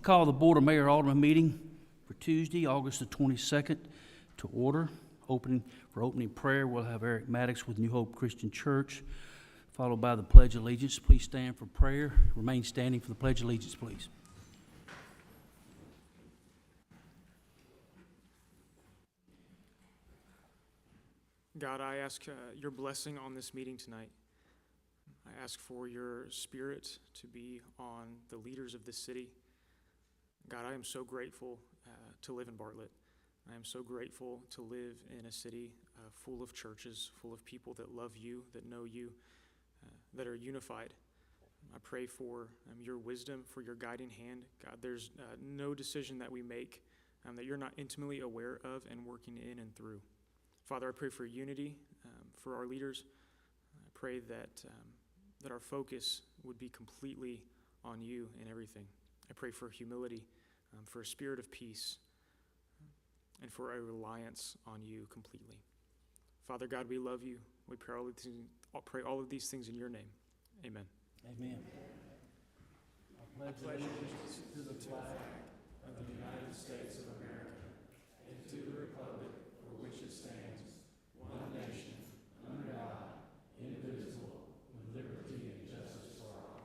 Call the Board of Mayor and Aldermen meeting for Tuesday, August the 22nd to order. For opening prayer, we'll have Eric Maddox with New Hope Christian Church, followed by the Pledge of Allegiance. Please stand for prayer. Remain standing for the Pledge of Allegiance, please. God, I ask your blessing on this meeting tonight. I ask for your spirit to be on the leaders of this city. God, I am so grateful to live in Bartlett. I am so grateful to live in a city full of churches, full of people that love you, that know you, that are unified. I pray for your wisdom, for your guiding hand. God, there's no decision that we make that you're not intimately aware of and working in and through. Father, I pray for unity for our leaders. I pray that our focus would be completely on you in everything. I pray for humility, for a spirit of peace, and for a reliance on you completely. Father God, we love you. We pray all of these things in your name. Amen. Amen. I pledge allegiance to the flag of the United States of America and to the republic for which it stands, one nation, under God, indivisible, with liberty and justice for all.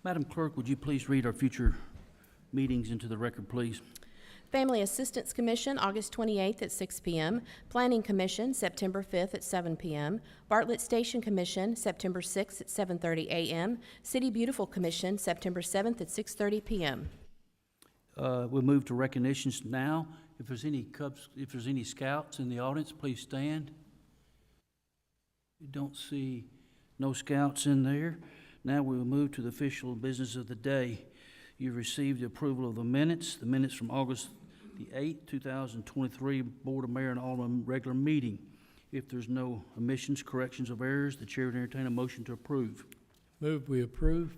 Madam Clerk, would you please read our future meetings into the record, please? Family Assistance Commission, August 28th at 6 p.m. Planning Commission, September 5th at 7 p.m. Bartlett Station Commission, September 6th at 7:30 a.m. City Beautiful Commission, September 7th at 6:30 p.m. We'll move to recognitions now. If there's any scouts in the audience, please stand. You don't see no scouts in there. Now we will move to the official business of the day. You've received the approval of the minutes from August the 8th, 2023 Board of Mayor and Aldermen regular meeting. If there's no omissions, corrections, or errors, the chair would entertain a motion to approve. Move we approve.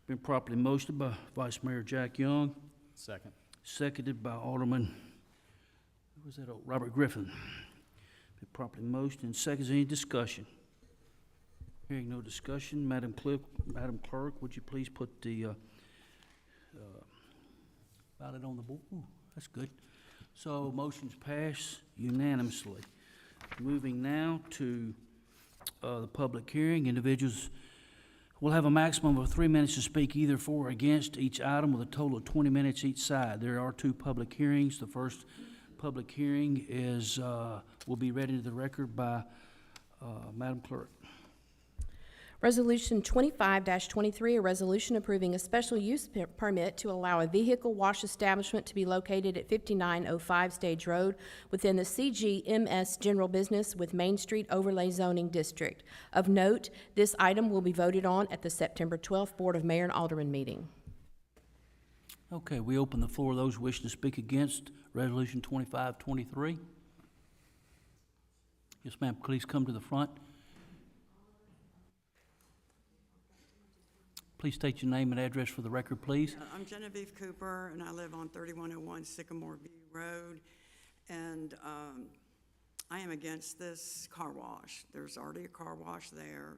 Been properly motioned by Vice Mayor Jack Young. Second. Seconded by Alderman, who was that, Robert Griffin. Been properly motioned and seconds. Any discussion? Hearing no discussion, Madam Clerk, would you please put the ballot on the board? Ooh, that's good. So motions pass unanimously. Moving now to the public hearing. Individuals will have a maximum of 3 minutes to speak either for or against each item with a total of 20 minutes each side. There are two public hearings. The first public hearing will be read into the record by Madam Clerk. Resolution 25-23, a resolution approving a special use permit to allow a vehicle wash establishment to be located at 5905 Stage Road within the CGMS General Business with Main Street Overlay Zoning District. Of note, this item will be voted on at the September 12th Board of Mayor and Aldermen meeting. Okay, we open the floor to those wishing to speak against Resolution 25-23. Yes, ma'am, please come to the front. Please state your name and address for the record, please. I'm Genevieve Cooper, and I live on 3101 Sycamore View Road. And I am against this car wash. There's already a car wash there.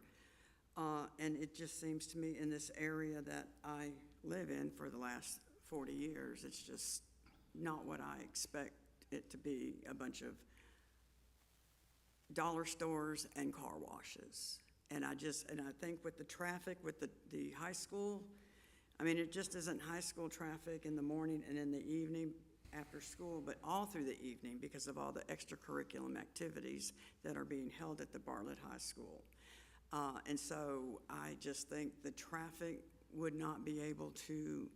And it just seems to me in this area that I live in for the last 40 years, it's just not what I expect it to be, a bunch of dollar stores and car washes. And I think with the traffic, with the high school, I mean, it just isn't high school traffic in the morning and in the evening after school, but all through the evening because of all the extracurricular activities that are being held at the Bartlett High School. And so I just think the traffic would not be able to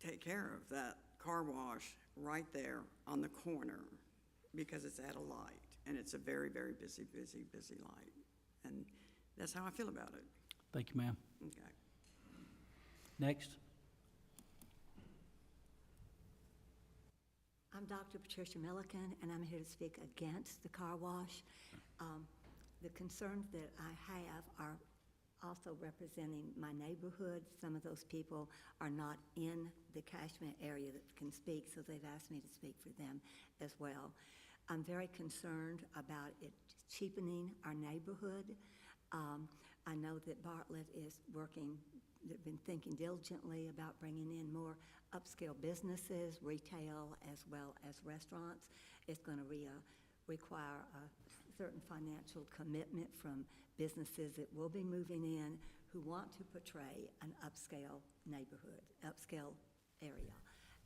take care of that car wash right there on the corner because it's at a light, and it's a very, very busy light. And that's how I feel about it. Thank you, ma'am. Okay. Next. I'm Dr. Patricia Milliken, and I'm here to speak against the car wash. The concerns that I have are also representing my neighborhood. Some of those people are not in the catchment area that can speak, so they've asked me to speak for them as well. I'm very concerned about it cheapening our neighborhood. I know that Bartlett is working, they've been thinking diligently about bringing in more upscale businesses, retail, as well as restaurants. It's going to require a certain financial commitment from businesses that will be moving in who want to portray an upscale neighborhood, upscale area.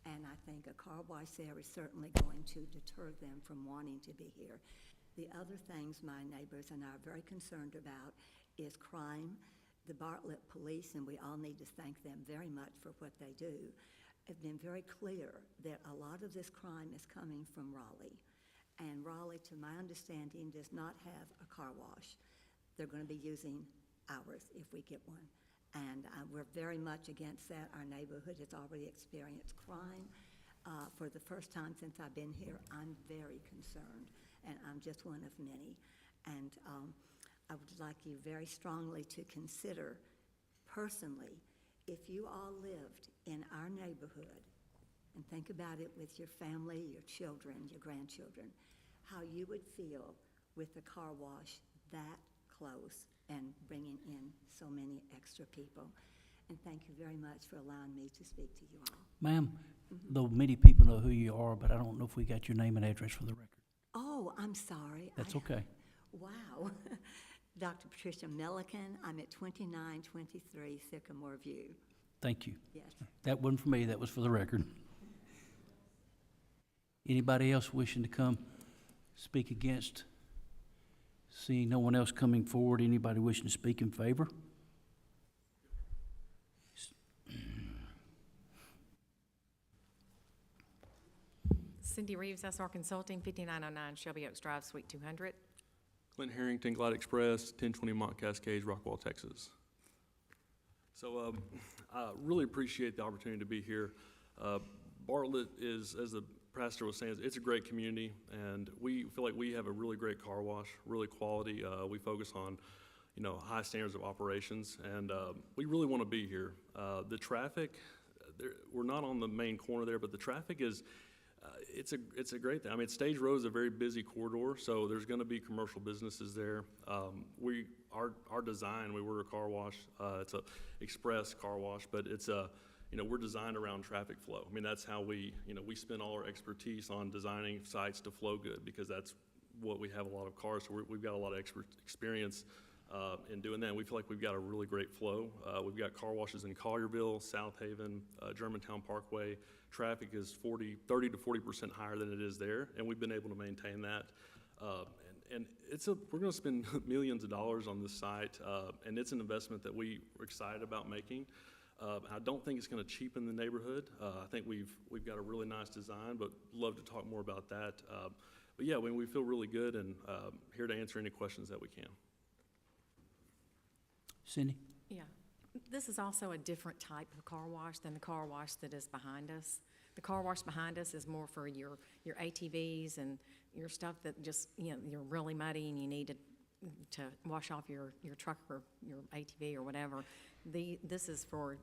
And I think a car wash there is certainly going to deter them from wanting to be here. The other things my neighbors and I are very concerned about is crime. The Bartlett police, and we all need to thank them very much for what they do, have been very clear that a lot of this crime is coming from Raleigh. And Raleigh, to my understanding, does not have a car wash. They're going to be using ours if we get one. And we're very much against that. Our neighborhood has already experienced crime. For the first time since I've been here, I'm very concerned, and I'm just one of many. And I would like you very strongly to consider personally, if you all lived in our neighborhood, and think about it with your family, your children, your grandchildren, how you would feel with the car wash that close and bringing in so many extra people. And thank you very much for allowing me to speak to you all. Ma'am, though many people know who you are, but I don't know if we got your name and address for the record. Oh, I'm sorry. That's okay. Wow. Dr. Patricia Milliken, I'm at 2923 Sycamore View. Thank you. Yes. That wasn't for me, that was for the record. Anybody else wishing to come speak against? Seeing no one else coming forward, anybody wishing to speak in favor? Cindy Reeves, SR Consulting, 5909 Shelby Oaks Drive, Suite 200. Clint Harrington, Glide Express, 1020 Mont Cascades, Rockwall, Texas. So I really appreciate the opportunity to be here. Bartlett is, as the pastor was saying, it's a great community, and we feel like we have a really great car wash, really quality. We focus on, high standards of operations, and we really want to be here. The traffic, we're not on the main corner there, but the traffic is, it's a great thing. I mean, Stage Road is a very busy corridor, so there's going to be commercial businesses there. Our design, we were a car wash. It's a express car wash, but it's a we're designed around traffic flow. I mean, that's how we spend all our expertise on designing sites to flow good, because that's what we have a lot of cars. So we've got a lot of experience in doing that. And we feel like we've got a really great flow. We've got car washes in Collierville, South Haven, Germantown Parkway. Traffic is 30 to 40% higher than it is there, and we've been able to maintain that. And we're going to spend millions of dollars on this site, and it's an investment that we are excited about making. I don't think it's going to cheapen the neighborhood. I think we've got a really nice design, but love to talk more about that. But yeah, we feel really good, and here to answer any questions that we can. Cindy? Yeah. This is also a different type of car wash than the car wash that is behind us. The car wash behind us is more for your ATVs and your stuff that just, you're really muddy and you need to wash off your truck or your ATV or whatever. This is for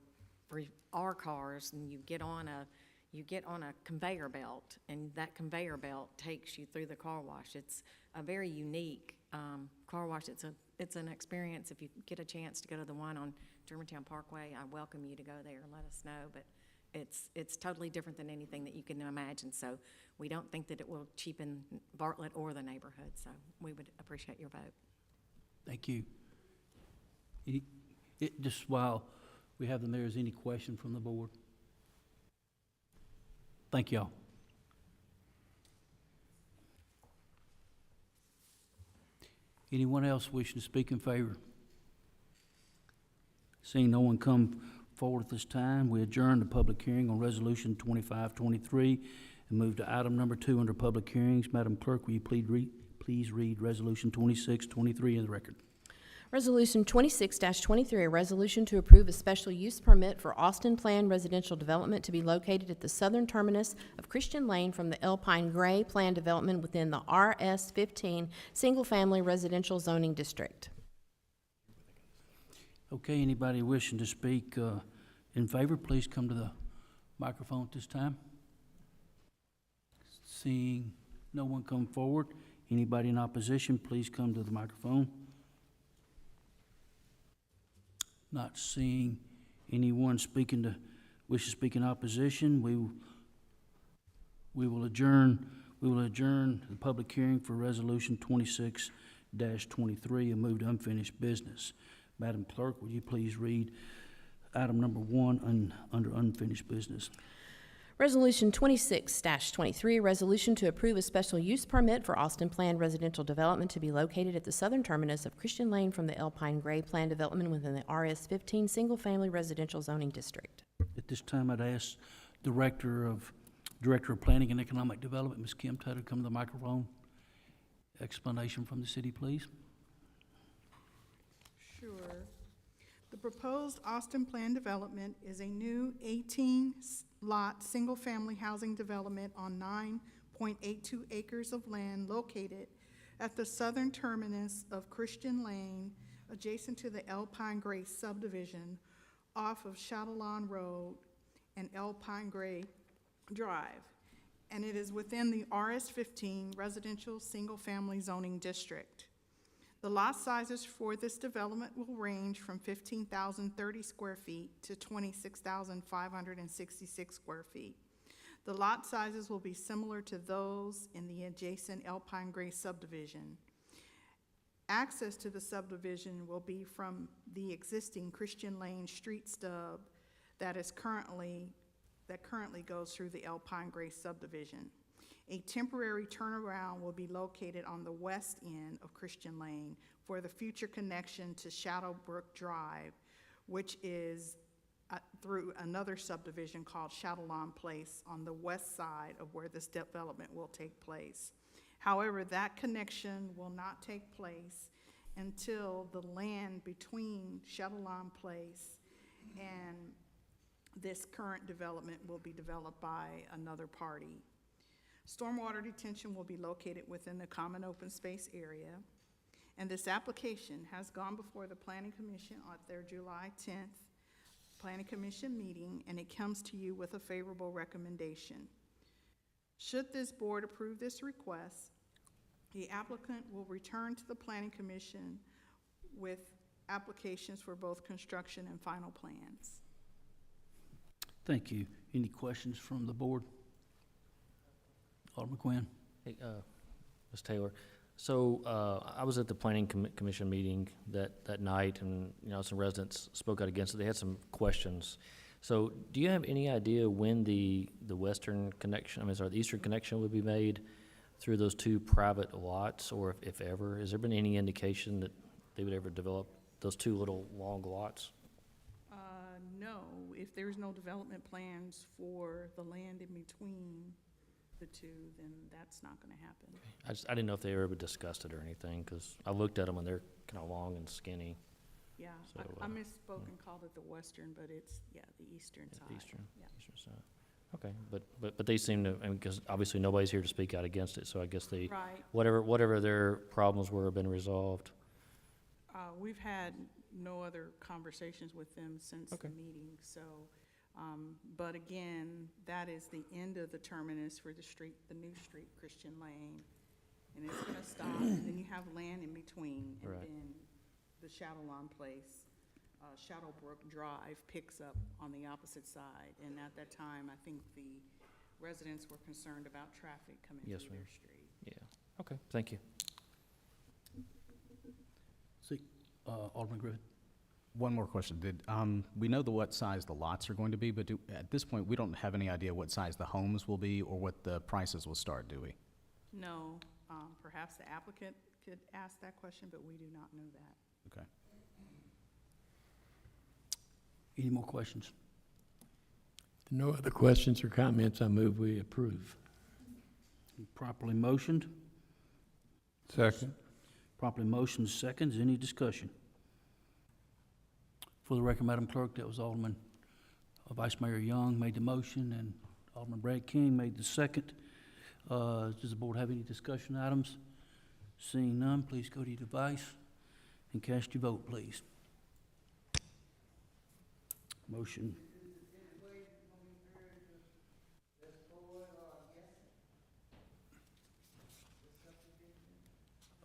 our cars, and you get on a conveyor belt, and that conveyor belt takes you through the car wash. It's a very unique car wash. It's an experience. If you get a chance to go to the one on Germantown Parkway, I welcome you to go there and let us know. But it's totally different than anything that you can imagine. So we don't think that it will cheapen Bartlett or the neighborhood. So we would appreciate your vote. Thank you. Just while we have the mayor, is any question from the board? Thank y'all. Anyone else wishing to speak in favor? Seeing no one come forward at this time, we adjourn the public hearing on Resolution 2523 and move to item number 2 under public hearings. Madam Clerk, will you please read Resolution 2623 in the record? Resolution 26-23, a resolution to approve a special use permit for Austin Plan Residential Development to be located at the southern terminus of Christian Lane from the Alpine Gray Plan Development within the RS-15 Single Family Residential Zoning District. Okay, anybody wishing to speak in favor, please come to the microphone at this time. Seeing No one come forward. Anybody in opposition, please come to the microphone. Not seeing anyone wish to speak in opposition, we will adjourn the public hearing for Resolution 26-23 and move to unfinished business. Madam Clerk, would you please read item number 1 under unfinished business? Resolution 26-23, resolution to approve a special use permit for Austin Planned Residential Development to be located at the southern terminus of Christian Lane from the Alpine Gray Plan Development within the RS-15 Single Family Residential Zoning District. At this time, I'd ask Director of Planning and Economic Development, Ms. Kim Tutter, come to the microphone. Explanation from the city, please. Sure. The proposed Austin Plan development is a new 18-lot, single-family housing development on 9.82 acres of land located at the southern terminus of Christian Lane, adjacent to the Alpine Gray subdivision, off of Chatelain Road and Alpine Gray Drive, and it is within the RS-15 Residential Single Family Zoning District. The lot sizes for this development will range from 15,030 square feet to 26,566 square feet. The lot sizes will be similar to those in the adjacent Alpine Gray subdivision. Access to the subdivision will be from the existing Christian Lane street stub that currently goes through the Alpine Gray subdivision. A temporary turnaround will be located on the west end of Christian Lane for the future connection to Shadowbrook Drive, which is through another subdivision called Chatelain Place on the west side of where this development will take place. However, that connection will not take place until the land between Chatelain Place and this current development will be developed by another party. Stormwater detention will be located within the common open space area, and this application has gone before the Planning Commission at their July 10th Planning Commission meeting, and it comes to you with a favorable recommendation. Should this board approve this request, the applicant will return to the Planning Commission with applications for both construction and final plans. Thank you. Any questions from the board? Alderman Quinn. Hey, Ms. Taylor, so I was at the planning commission meeting that night, and some residents spoke out against it. They had some questions. So, do you have any idea when the western connection, the eastern connection would be made through those two private lots, or if ever? Has there been any indication that they would ever develop those two little long lots? No, if there's no development plans for the land in between the two, then that's not going to happen. I didn't know if they ever discussed it or anything, because I looked at them and they're kind of long and skinny. Yeah, So, I misspoke and called it the western, but it's, the eastern side. Eastern, Yeah. eastern side. Okay, but they seem to, because obviously nobody's here to speak out against it, so I guess they, Right. whatever their problems were have been resolved. We've had no other conversations with them since the Okay. meeting, so, but again, that is the end of the terminus for the street, the new street, Christian Lane. And it's gonna stop, and then you have land in between, and Right. then the Chatelain Place, Shadowbrook Drive picks up on the opposite side. And at that time, I think the residents were concerned about traffic coming Yes, through their ma'am. street. Yeah, okay, thank you. See, Alderman Griffin. One more question. We know what size the lots are going to be, but at this point, we don't have any idea what size the homes will be or what the prices will start, do we? No, perhaps the applicant could ask that question, but we do not know that. Okay. Any more questions? If no other questions or comments, I move we approve. Properly motioned. Second. Properly motioned, seconds. Any discussion? For the record, Madam Clerk, that was Alderman, Vice Mayor Young made the motion, and Alderman Brad King made the second. Does the board have any discussion items? Seeing none, please go to your device and cast your vote, please. Motion.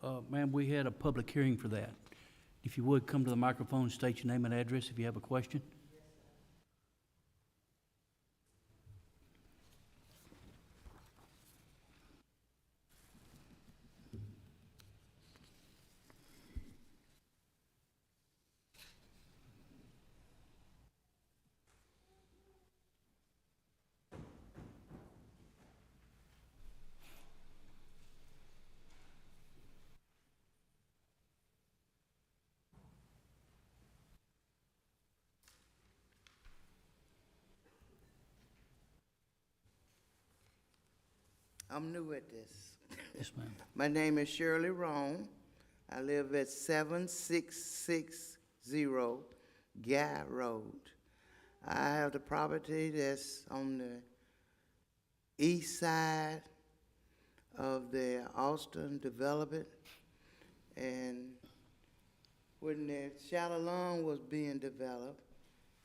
Ma'am, we had a public hearing for that. If you would, come to the microphone, state your name and address if you have a question. I'm new at this. Yes, ma'am. My name is Shirley Rome. I live at 7660 Guy Road. I have the property that's on the east side of the Austin development. And when the Shallow Lawn was being developed,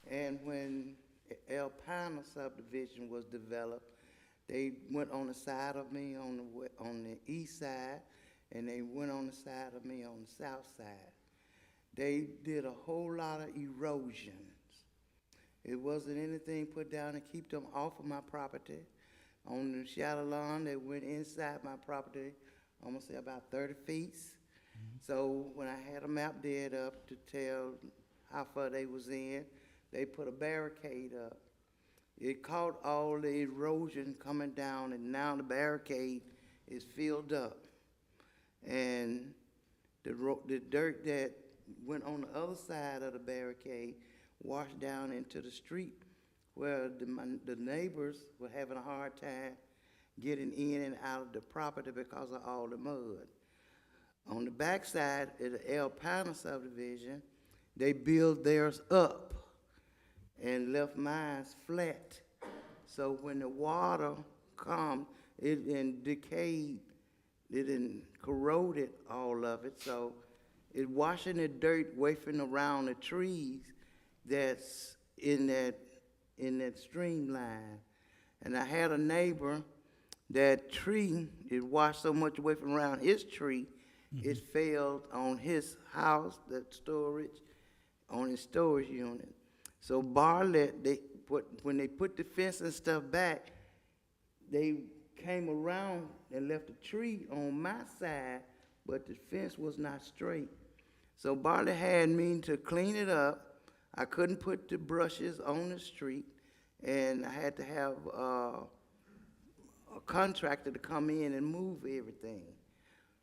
and when El Pino subdivision was developed, they went on the side of me on the east side, and they went on the side of me on the south side. They did a whole lot of erosions. It wasn't anything put down to keep them off of my property. On the Shallow Lawn, they went inside my property, I'm gonna say about 30 feet. So when I had a map dead up to tell how far they was in, they put a barricade up. It caught all the erosion coming down, and now the barricade is filled up. And the dirt that went on the other side of the barricade washed down into the street, where the neighbors were having a hard time getting in and out of the property because of all the mud. On the backside of the El Pino subdivision, they built theirs up and left mine flat. So when the water come, it didn't decayed, it didn't corroded all of it. So it washing the dirt wafting around the trees that's in that streamline. And I had a neighbor, that tree, it washed so much away from around his tree, it fell on his house, that storage, on his storage unit. So Bartlett, when they put the fence and stuff back, they came around and left a tree on my side, but the fence was not straight. So Bartlett had me to clean it up. I couldn't put the brushes on the street, and I had to have a contractor to come in and move everything.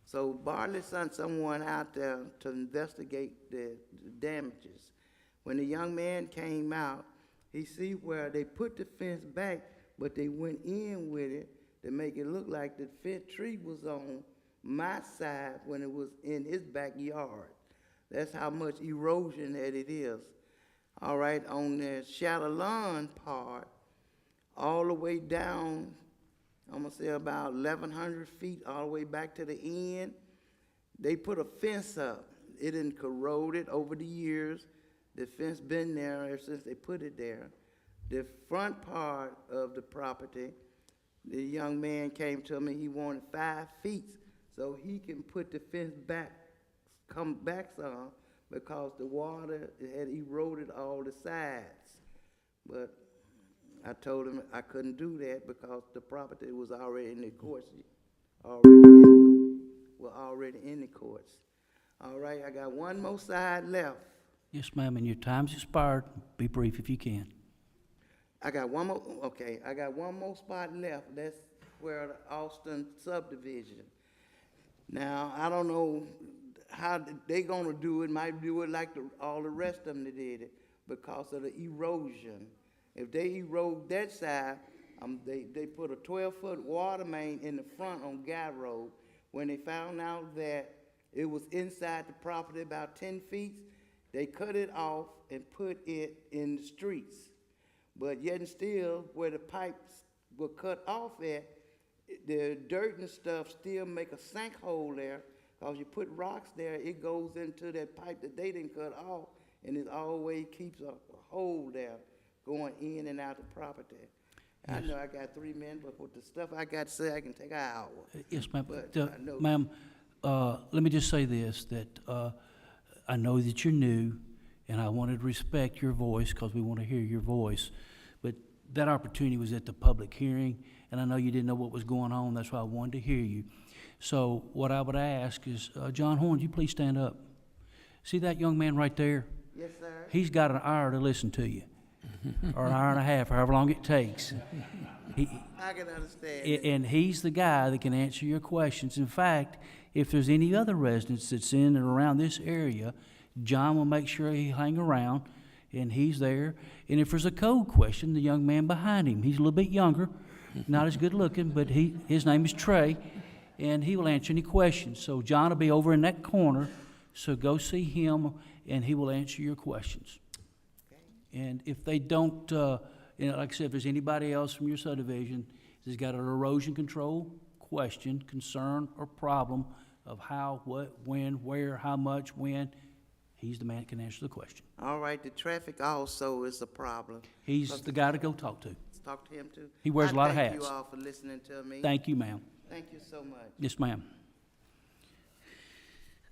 So Bartlett sent someone out there to investigate the damages. When the young man came out, he see where they put the fence back, but they went in with it to make it look like the fence tree was on my side when it was in his backyard. That's how much erosion that it is. All right, on the Shallow Lawn part, all the way down, I'm gonna say about 1,100 feet, all the way back to the end, they put a fence up. It didn't corroded over the years. The fence been there ever since they put it there. The front part of the property, the young man came to me, he wanted 5 feet so he can put the fence back, come back some, because the water had eroded all the sides. But I told him I couldn't do that because the property was already in the courts, already in the courts. All right, I got one more side left. Yes, ma'am, and your time's expired. Be brief if you can. I got one more, okay, I got one more spot left. That's where the Austin subdivision. Now, I don't know how they gonna do it. Might do it like all the rest of them that did it because of the erosion. If they erode that side, they put a 12-foot water main in the front on Guy Road. When they found out that it was inside the property about 10 feet, they cut it off and put it in the streets. But yet and still, where the pipes were cut off at, the dirt and stuff still make a sinkhole there, because you put rocks there, it goes into that pipe that they didn't cut off, and it always keeps a hole there going in and out the property. Yes. I know I got 3 minutes, but with the stuff I got to say, I can take an hour. Yes, ma'am. But I know- Ma'am, let me just say this, that I know that you're new, and I wanted to respect your voice because we want to hear your voice. But that opportunity was at the public hearing, and I know you didn't know what was going on. That's why I wanted to hear you. So what I would ask is, John Horn, would you please stand up? See that young man right there? Yes, sir. He's got an hour to listen to you, or an hour and a half, however long it takes. I can understand. And he's the guy that can answer your questions. In fact, if there's any other residents that's in and around this area, John will make sure he hang around, and he's there. And if there's a code question, the young man behind him, he's a little bit younger, not as good looking, but his name is Trey, and he will answer any questions. So John will be over in that corner, so go see him, and he will answer your questions. And if they don't, like I said, if there's anybody else from your subdivision that's got an erosion control question, concern, or problem of how, what, when, where, how much, when, he's the man that can answer the question. All right, the traffic also is a problem. He's the guy to go talk to. Talk to him too. He wears a lot of Thank hats. you all for listening to me. Thank you, ma'am. Thank you so much. Yes, ma'am.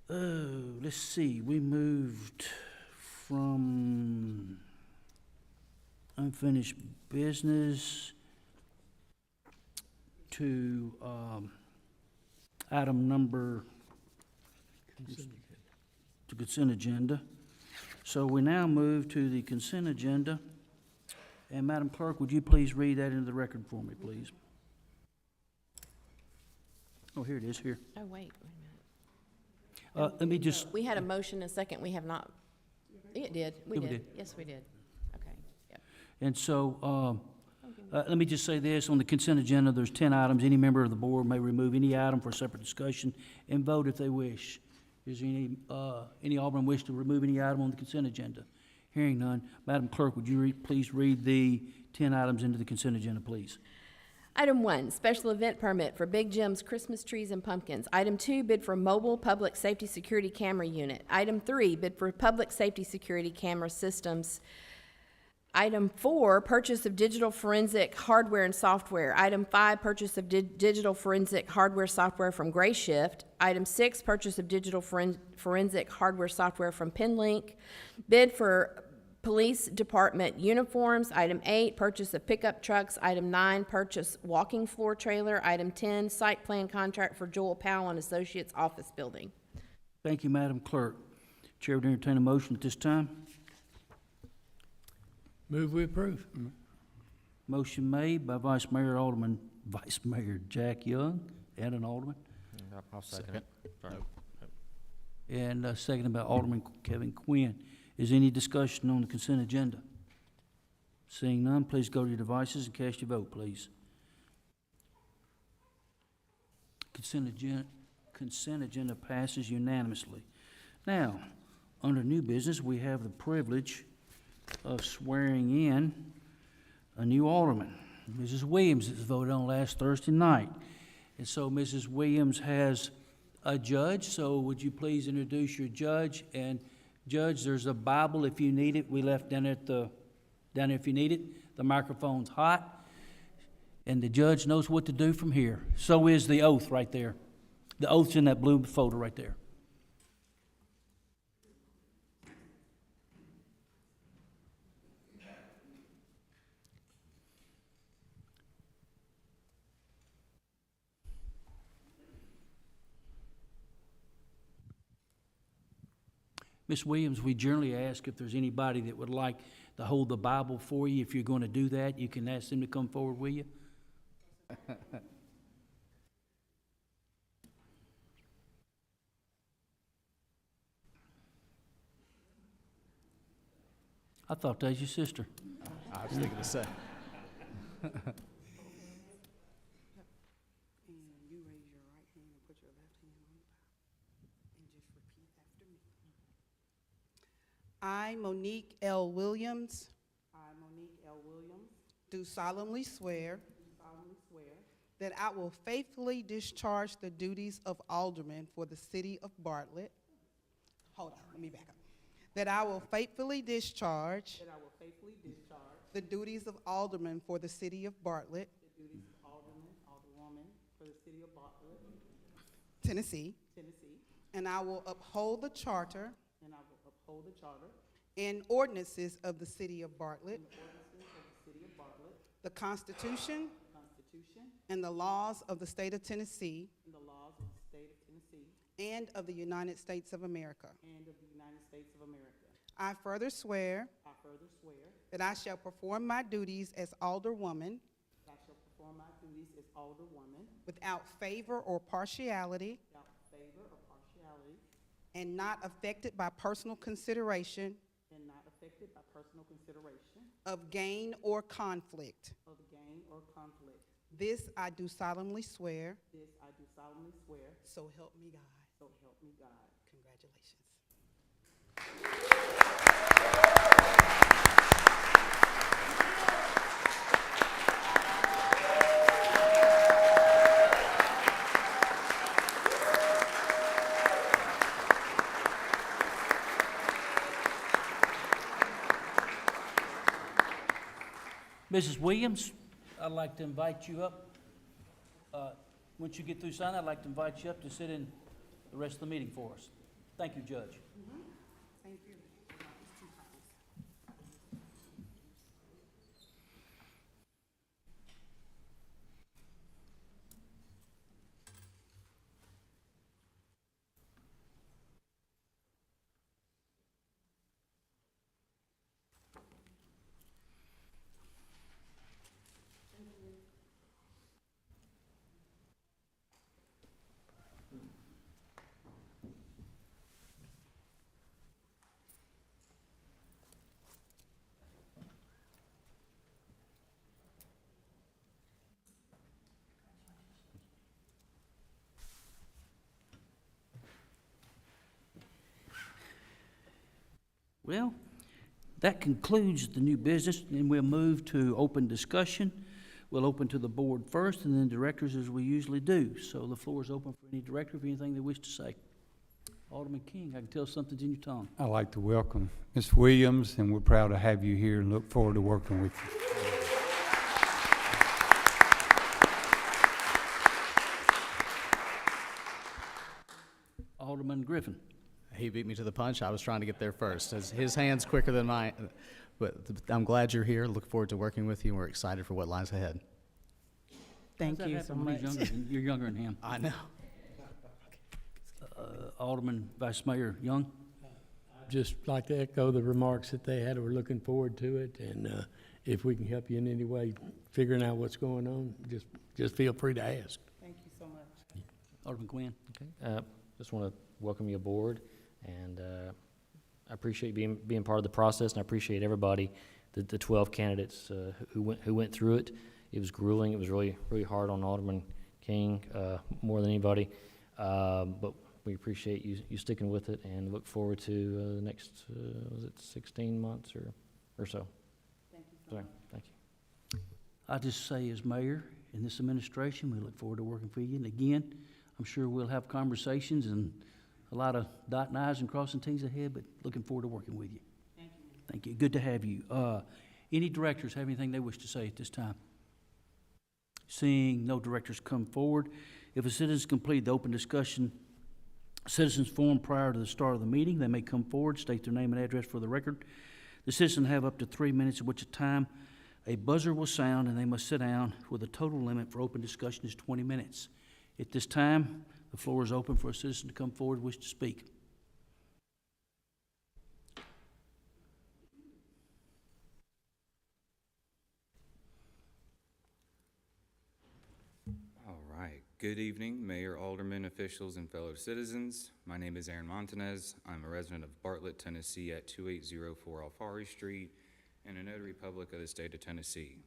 Let's see, we moved from unfinished business to item number, to consent agenda. So we now move to the consent agenda. And Madam Clerk, would you please read that into the record for me, please? Oh, here it is, here. Oh, wait a minute. Let me just, We had a motion and a second. We have not, it did. We Yeah, we did. did. Yes, we did. Okay, yep. and so, let me just say this, on the consent agenda, there's 10 items. Any member of the board may remove any item for separate discussion and vote if they wish. Is there any Alderman wish to remove any item on the consent agenda? Hearing none, Madam Clerk, would you please read the 10 items into the consent agenda, please? Item 1, special event permit for Big Jim's Christmas trees and pumpkins. Item 2, bid for mobile public safety security camera unit. Item 3, bid for public safety security camera systems. Item 4, purchase of digital forensic hardware and software. Item 5, purchase of digital forensic hardware software from Gray Shift. Item 6, purchase of digital forensic hardware software from PenLink. Bid for police department uniforms. Item 8, purchase of pickup trucks. Item 9, purchase walking floor trailer. Item 10, site plan contract for Joel Powell and Associates office building. Thank you, Madam Clerk. Chair would entertain a motion at this time. Move we approve. Motion made by Vice Mayor Jack Young, and an Alderman, I'll second it. Sorry. and seconded by Alderman Kevin Quinn. Is any discussion on the consent agenda? Seeing none, please go to your devices and cast your vote, please. Consent agenda passes unanimously. Now, under new business, we have the privilege of swearing in a new alderman, Mrs. Williams, that was voted on last Thursday night. And so Mrs. Williams has a judge, so would you please introduce your judge? And Judge, there's a Bible if you need it. We left down there if you need it. The microphone's hot, and the judge knows what to do from here. So is the oath right there. The oath's in that blue folder right there. Ms. Williams, we generally ask if there's anybody that would like to hold the Bible for you. If you're going to do that, you can ask them to come forward, will you? I thought that was your sister. I was thinking the same. And you raise your right hand and put your left hand on the Bible and just repeat after me. I, Monique L. Williams, I, Monique L. Williams, do solemnly swear do solemnly swear that I will faithfully discharge the duties of Alderman for the city of Bartlett. Hold on, let me back up. That I will faithfully discharge that I will faithfully discharge the duties of Alderman for the city of Bartlett, the duties of Alderman, Alderwoman for the city of Bartlett, Tennessee, Tennessee, and I will uphold the Charter and I will uphold the Charter and ordinances of the City of Bartlett, and ordinances of the City of Bartlett, the Constitution the Constitution and the laws of the State of Tennessee and the laws of the State of Tennessee and of the United States of America. and of the United States of America. I further swear I further swear that I shall perform my duties as Alderwoman that I shall perform my duties as Alderwoman without favor or partiality without favor or partiality and not affected by personal consideration and not affected by personal consideration of gain or conflict. of gain or conflict. This I do solemnly swear, This I do solemnly swear, so help me God. so help me God. Congratulations. Mrs. Williams, I'd like to invite you up. Once you get through signing, I'd like to invite you up to sit in the rest of the meeting for us. Thank you, Judge. Thank you. Well, that concludes the new business, and we'll move to open discussion. We'll open to the board first, and then directors, as we usually do. So the floor is open for any director, if anything they wish to say. Alderman King, I can tell something's in your tongue. I'd like to welcome Ms. Williams, and we're proud to have you here and look forward to working with you. Alderman Griffin. He beat me to the punch. I was trying to get there first. His hand's quicker than mine. But I'm glad you're here. Look forward to working with you, and we're excited for what lies ahead. Thank How's that you so happen when he's much. younger than- You're younger than him. I know. Alderman Vice Mayor Young. Just like to echo the remarks that they had. We're looking forward to it, and if we can help you in any way figuring out what's going on, just feel free to ask. Thank you so much. Alderman Quinn. Okay, just want to welcome you aboard, and I appreciate being part of the process, and I appreciate everybody, the 12 candidates who went through it. It was grueling. It was really hard on Alderman King more than anybody, but we appreciate you sticking with it, and look forward to the next was it 16 months or so. Thank you so much. Thank you. I just say, as mayor in this administration, we look forward to working for you. And again, I'm sure we'll have conversations and a lot of dotting i's and crossing t's ahead, but looking forward to working with you. Thank you. Thank you. Good to have you. Any directors have anything they wish to say at this time? Seeing no directors come forward, if a citizen completed the open discussion citizens forum prior to the start of the meeting, they may come forward, state their name and address for the record. The citizen have up to 3 minutes, at which time a buzzer will sound, and they must sit down, with a total limit for open discussion is 20 minutes. At this time, the floor is open for a citizen to come forward and wish to speak. All right. Good evening, Mayor, Aldermen, officials, and fellow citizens. My name is Aaron Montanez. I'm a resident of Bartlett, Tennessee at 2804 Alfari Street and a notary public of the state of Tennessee.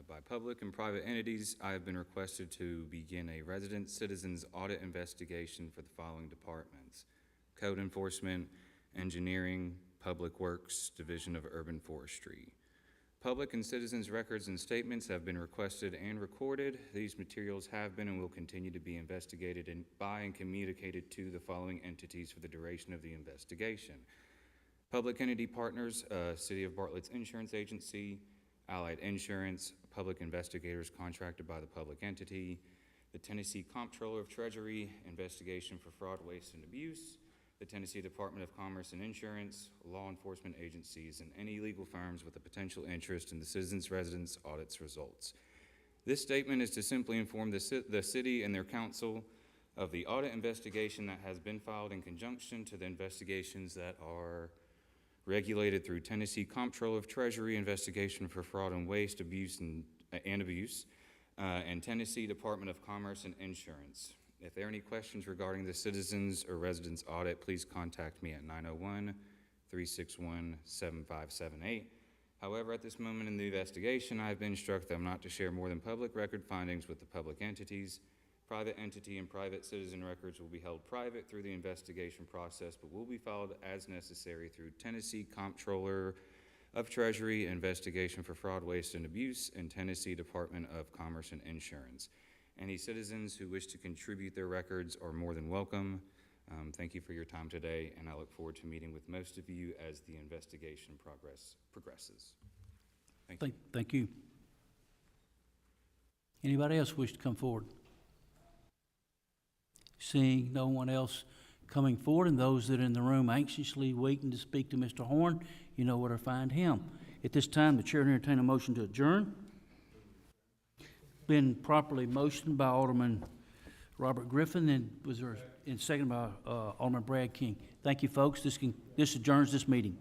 By public and private entities, I have been requested to begin a resident citizens audit investigation for the following departments: Code Enforcement, Engineering, Public Works, Division of Urban Forestry. Public and citizens' records and statements have been requested and recorded. These materials have been and will continue to be investigated by and communicated to the following entities for the duration of the investigation: Public Entity Partners, City of Bartlett's Insurance Agency, Allied Insurance, public investigators contracted by the public entity, the Tennessee Comptroller of Treasury, investigation for fraud, waste, and abuse, the Tennessee Department of Commerce and Insurance, law enforcement agencies, and any legal firms with a potential interest in the citizens' residence audit's results. This statement is to simply inform the city and their council of the audit investigation that has been filed in conjunction to the investigations that are regulated through Tennessee Comptroller of Treasury, investigation for fraud and waste, abuse, and Tennessee Department of Commerce and Insurance. If there are any questions regarding the citizens or residents audit, please contact me at 901-361-7578. However, at this moment in the investigation, I have been instructed that I'm not to share more than public record findings with the public entities. Private entity and private citizen records will be held private through the investigation process, but will be filed as necessary through Tennessee Comptroller of Treasury, investigation for fraud, waste, and abuse, and Tennessee Department of Commerce and Insurance. Any citizens who wish to contribute their records are more than welcome. Thank you for your time today, and I look forward to meeting with most of you as the investigation progresses. Thank you. Thank you. Anybody else wish to come forward? Seeing no one else coming forward, and those that are in the room anxiously waiting to speak to Mr. Horn, you know where to find him. At this time, the chair will entertain a motion to adjourn. Been properly motioned by Alderman Robert Griffin, and was there, and seconded by Alderman Brad King. Thank you, folks. This adjourns this meeting.